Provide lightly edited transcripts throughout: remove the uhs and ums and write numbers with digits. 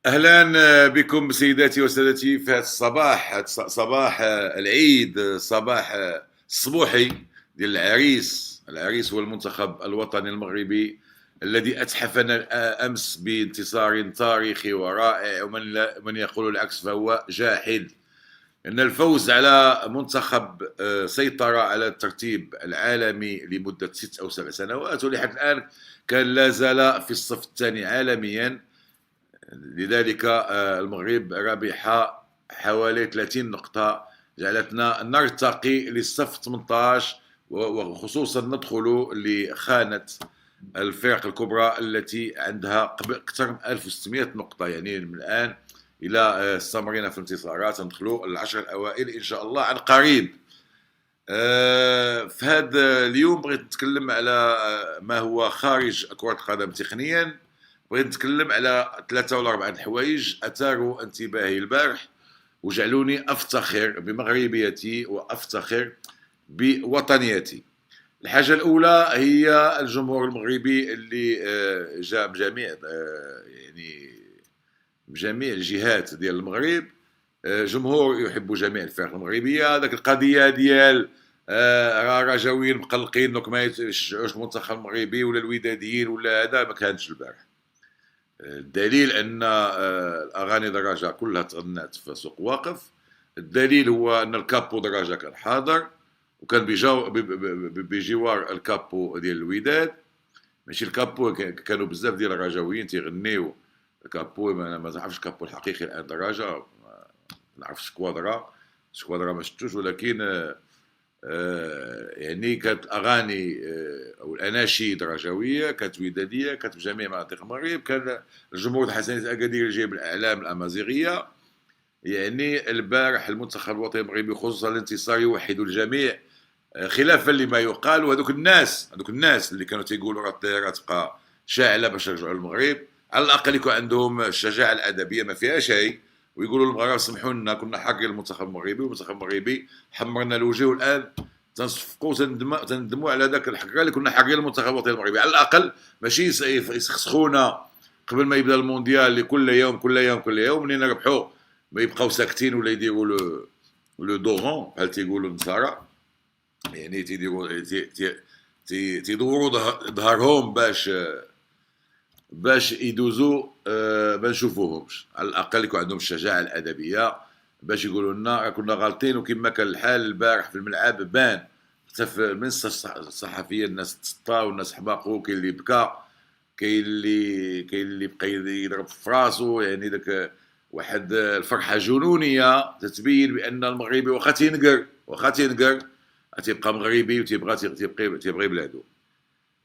أهلا بكم سيداتي وسادتي في هذا الصباح، صباح العيد، صباح الصبوحي ديال العريس هو المنتخب الوطني المغربي الذي أتحفنا أمس بانتصار تاريخي ورائع، ومن يقول العكس فهو جاحد. إن الفوز على منتخب سيطر على الترتيب العالمي لمدة 6 أو 7 سنوات، ولحد الآن كان لا زال في الصف الثاني عالميا. لذلك المغرب ربح حوالي 30 نقطة، جعلتنا نرتقي للصف 18، وخصوصا ندخل لخانة الفرق الكبرى التي عندها أكثر من 1600 نقطة. يعني من الآن إلى استمرينا في الانتصارات ندخلوا العشر الأوائل إن شاء الله عن قريب. في هذا اليوم بغيت نتكلم على ما هو خارج كرة القدم تقنيا. بغيت نتكلم على 3 ولا 4 الحوايج أثاروا انتباهي البارح وجعلوني أفتخر بمغربيتي وأفتخر بوطنيتي. الحاجة الأولى هي الجمهور المغربي اللي جاء بجميع يعني بجميع الجهات ديال المغرب. جمهور يحب جميع الفرق المغربيه. هذاك القضيه ديال راه رجاويين مقلقين دوك ما يشجعوش المنتخب المغربي ولا الوداديين ولا هذا، ما كانش البارح. الدليل ان الاغاني دراجه كلها تغنات في سوق واقف. الدليل هو ان الكابو دراجه كان حاضر، وكان بجوار الكابو ديال الوداد، ماشي الكابو. كانوا بزاف ديال الرجاويين تيغنيو الكابو. ما تعرفش الكابو الحقيقي الان دراجه، ما نعرف سكوادرا ما شفتوش، ولكن يعني كانت اغاني او الاناشيد رجاويه، كانت وداديه، كانت بجميع مناطق المغرب. كان الجمهور الحسني الاكادير جايب الاعلام الامازيغيه. يعني البارح المنتخب الوطني المغربي خصوصا الانتصار يوحد الجميع، خلافا لما يقال. وهذوك الناس اللي كانوا تيقولوا راه الطياره تبقى شاعله باش يرجعوا للمغرب، على الاقل يكون عندهم الشجاعه الادبيه ما فيها شيء، ويقولوا للمغاربه سمحوا لنا كنا حاقين المنتخب المغربي، والمنتخب المغربي حمرنا الوجه، والان تنصفقوا تندموا على ذاك الحقره اللي كنا حاقين المنتخب الوطني المغربي. على الاقل ماشي يسخسخونا قبل ما يبدا المونديال، اللي كل يوم كل يوم كل يوم منين ربحوا ما يبقاو ساكتين ولا يديروا لو دوغون بحال تيقولوا النصارى. يعني تيديروا تيدوروا ظهرهم باش يدوزوا ما نشوفوهمش. على الاقل يكون عندهم الشجاعه الادبيه باش يقولوا لنا كنا غالطين. وكما كان الحال البارح في الملعب بان حتى من الصحفيين الناس تسطاو والناس حماقوا، كاين اللي بكى، كاين اللي بقى يضرب في راسو. يعني داك واحد الفرحه جنونيه تتبين بان المغربي واخا تينقر تيبقى مغربي وتيبغي بلادو.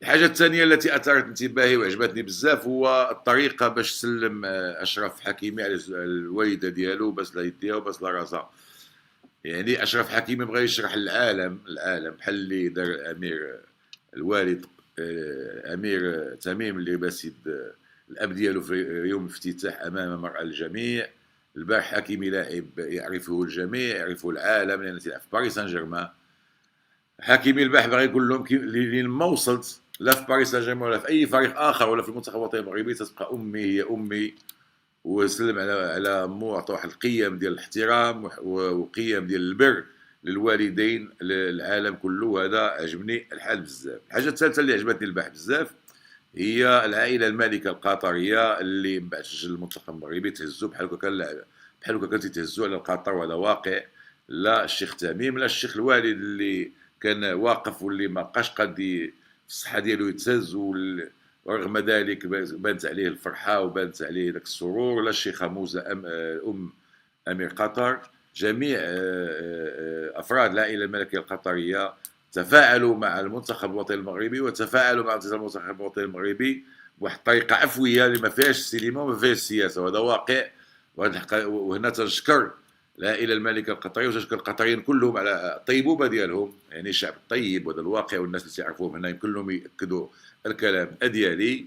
الحاجة الثانية التي أثارت انتباهي وعجبتني بزاف هو الطريقة باش سلم أشرف حكيمي على الوالدة ديالو، باش لا يديها وباش لا راسها. يعني أشرف حكيمي بغى يشرح العالم بحال اللي دار الأمير الوالد أمير تميم اللي باس يد الأب ديالو في يوم الافتتاح أمام مرأى الجميع. البارح حكيمي لاعب يعرفه الجميع، يعرفه العالم، لأنه تلعب في باريس سان جيرمان. حكيمي البارح باغي يقول لهم لين ما وصلت لا في باريس سان جيرمان ولا في اي فريق اخر ولا في المنتخب الوطني المغربي تتبقى امي هي امي. وسلم على مو عطى واحد القيم ديال الاحترام وقيم ديال البر للوالدين للعالم كله، وهذا عجبني الحال بزاف. الحاجه الثالثه اللي عجبتني البارح بزاف هي العائله المالكه القطريه اللي من بعد سجل المنتخب المغربي تهزوا بحال كان تيتهزوا على قطر، وهذا واقع. لا الشيخ تميم لا الشيخ الوالد اللي كان واقف واللي ما بقاش قد الصحه ديالو يتهز، ورغم ذلك بانت عليه الفرحه وبانت عليه ذاك السرور. لا الشيخه موزه ام امير قطر، جميع افراد العائله الملكيه القطريه تفاعلوا مع المنتخب الوطني المغربي وتفاعلوا مع المنتخب الوطني المغربي بواحد الطريقه عفويه اللي ما فيهاش السينما وما فيهاش السياسه، وهذا واقع. وهنا تنشكر العائله المالكه القطريه وتشكر القطريين كلهم على الطيبوبه ديالهم. يعني شعب طيب، وهذا الواقع، والناس اللي تعرفوهم هنا يمكن لهم ياكدوا الكلام ديالي.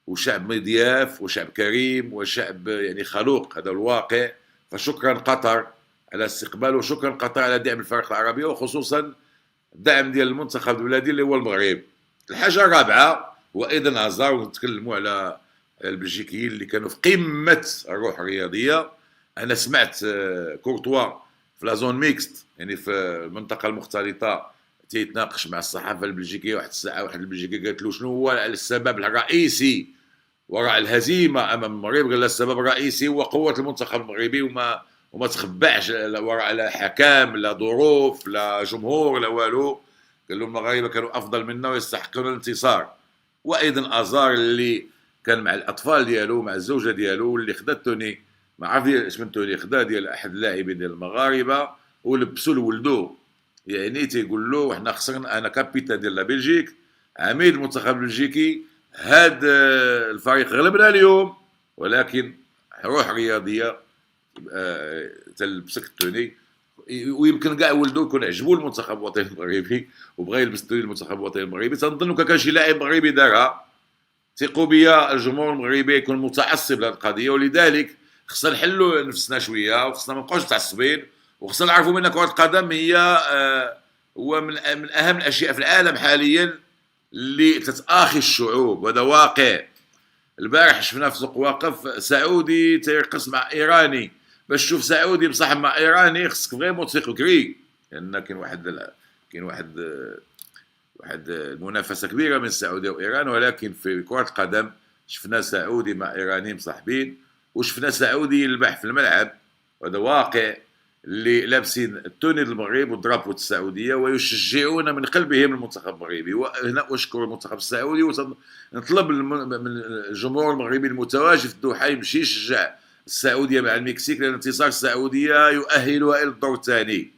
وشعب مضياف وشعب كريم وشعب يعني خلوق، هذا الواقع. فشكرا قطر على استقبال، وشكرا قطر على دعم الفرق العربيه، وخصوصا الدعم ديال المنتخب البلادي اللي هو المغرب. الحاجه الرابعه هو ايضا هزار، ونتكلموا على البلجيكيين اللي كانوا في قمه الروح الرياضيه. انا سمعت كورتوا في لا زون ميكست، يعني في المنطقه المختلطه، تيتناقش مع الصحافه البلجيكيه. واحد الساعه واحد البلجيكي قالت له شنو هو السبب الرئيسي وراء الهزيمه امام المغرب؟ قال له السبب الرئيسي هو قوه المنتخب المغربي، وما تخبعش وراء لا حكام لا ظروف لا جمهور لا والو. قال لهم المغاربه كانوا افضل منا ويستحقون الانتصار. وايضا ازار اللي كان مع الاطفال ديالو مع الزوجه ديالو اللي خدا توني، ما عرف اش من توني خدا ديال احد اللاعبين ديال المغاربه ولبسوا لولدو، يعني تيقول له احنا خسرنا، انا كابيتان ديال لا بلجيك عميد المنتخب البلجيكي، هاد الفريق غلبنا اليوم ولكن روح رياضيه تلبسك التوني. ويمكن كاع ولدو يكون عجبو المنتخب الوطني المغربي وبغى يلبس التوني المنتخب الوطني المغربي. تنظن كان شي لاعب مغربي دارها. ثقوا بيا الجمهور المغربي يكون متعصب لهذه القضيه، ولذلك خصنا نحلوا نفسنا شويه وخصنا ما نبقاوش متعصبين، وخصنا نعرفوا بان كره القدم هي هو من اهم الاشياء في العالم حاليا اللي تتآخي الشعوب، وهذا واقع. البارح شفنا في سوق واقف سعودي تيرقص مع ايراني. باش تشوف سعودي مصاحب مع ايراني خصك فريمون تثق بكري، لان كاين واحد المنافسه كبيره بين السعوديه وايران. ولكن في كره القدم شفنا سعودي مع ايراني مصاحبين، وشفنا سعودي يلبح في الملعب، وهذا واقع، اللي لابسين التوني المغرب والدرابو السعوديه ويشجعون من قلبهم المنتخب المغربي. وهنا اشكر المنتخب السعودي، ونطلب من الجمهور المغربي المتواجد في الدوحه يمشي يشجع السعوديه مع المكسيك، لان انتصار السعوديه يؤهلها الى الدور الثاني.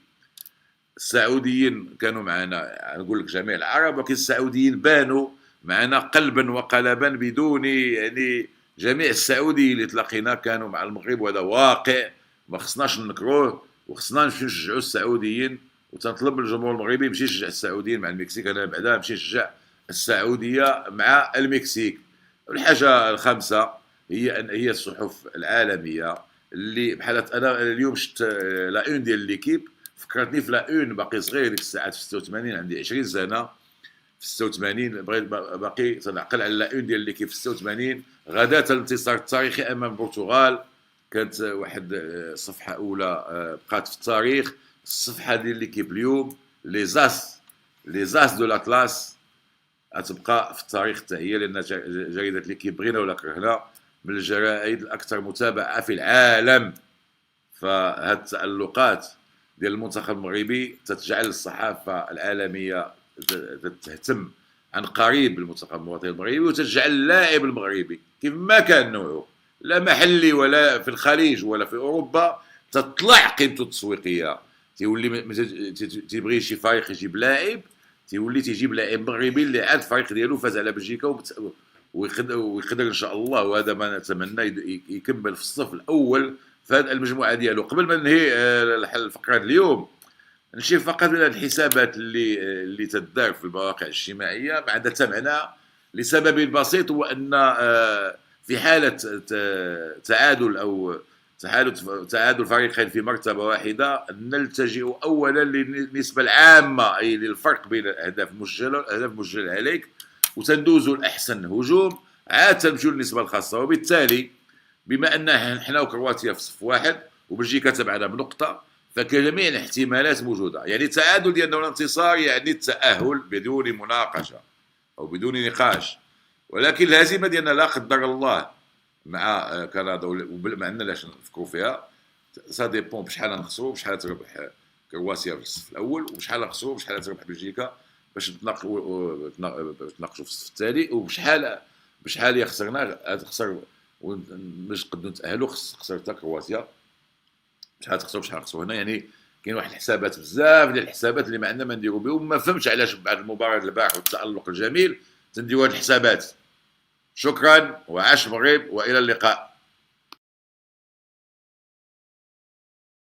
السعوديين كانوا معنا، نقول لك جميع العرب، ولكن السعوديين بانوا معنا قلبا وقلبا بدون يعني جميع السعوديين اللي تلاقينا كانوا مع المغرب، وهذا واقع ما خصناش ننكروه، وخصنا نمشيو نشجعوا السعوديين. وتنطلب الجمهور المغربي يمشي يشجع السعوديين مع المكسيك، انا بعدا نمشي نشجع السعوديه مع المكسيك. والحاجه الخامسه هي الصحف العالميه اللي بحال انا اليوم شفت لا اون ديال ليكيب، فكرتني في لا اون باقي صغير ديك الساعات في 86 عندي 20 سنه في 86 بغيت باقي تنعقل على لا اون ديال ليكيب في 86 غداة الانتصار التاريخي امام البرتغال. كانت واحد صفحه اولى بقات في التاريخ، الصفحه ديال ليكيب اليوم لي زاس دو لاطلاس غتبقى في التاريخ حتى هي، لان جريده ليكيب بغينا ولا كرهنا من الجرائد الاكثر متابعه في العالم. فهاد التألقات ديال المنتخب المغربي تتجعل الصحافه العالميه تهتم عن قريب بالمنتخب الوطني المغربي، وتجعل اللاعب المغربي كيف ما كان نوعه لا محلي ولا في الخليج ولا في اوروبا تطلع قيمته التسويقيه. تيولي تيبغي شي فريق يجيب لاعب، تيولي تيجيب لاعب مغربي اللي عاد الفريق ديالو فاز على بلجيكا ويقدر ان شاء الله، وهذا ما نتمنى، يكمل في الصف الاول في هذه المجموعه ديالو. قبل ما ننهي الفقره اليوم نشير فقط الى الحسابات اللي تدار في المواقع الاجتماعيه ما عندها حتى معنى، لسبب بسيط، هو ان في حاله تعادل او تعادل فريقين في مرتبه واحده نلتجئ اولا للنسبه العامه، اي للفرق بين الاهداف المسجله والاهداف المسجله عليك، وتندوزوا الاحسن هجوم، عاد تمشوا للنسبه الخاصه. وبالتالي بما ان حنا وكرواتيا في صف واحد وبلجيكا تبعنا بنقطه، فكجميع الاحتمالات موجوده. يعني التعادل ديالنا والانتصار يعني التاهل بدون مناقشه او بدون نقاش، ولكن الهزيمه ديالنا لا قدر الله مع كندا وما عندنا لاش نفكروا فيها، سا ديبون بشحال نخسروا بشحال تربح كرواتيا في الصف الاول، وبشحال نخسروا بشحال تربح بلجيكا باش نتناقشوا في الصف الثاني، وبشحال يا خسرنا تخسر باش نقدروا نتاهلوا خسر حتى كرواتيا، شحال تخسروا بشحال نخسروا هنا. يعني كاين واحد الحسابات بزاف ديال الحسابات اللي ما عندنا ما نديروا بهم، ما فهمتش علاش بعد المباراه البارح والتالق الجميل تنديروا هذه الحسابات. شكرا وعاش المغرب والى اللقاء.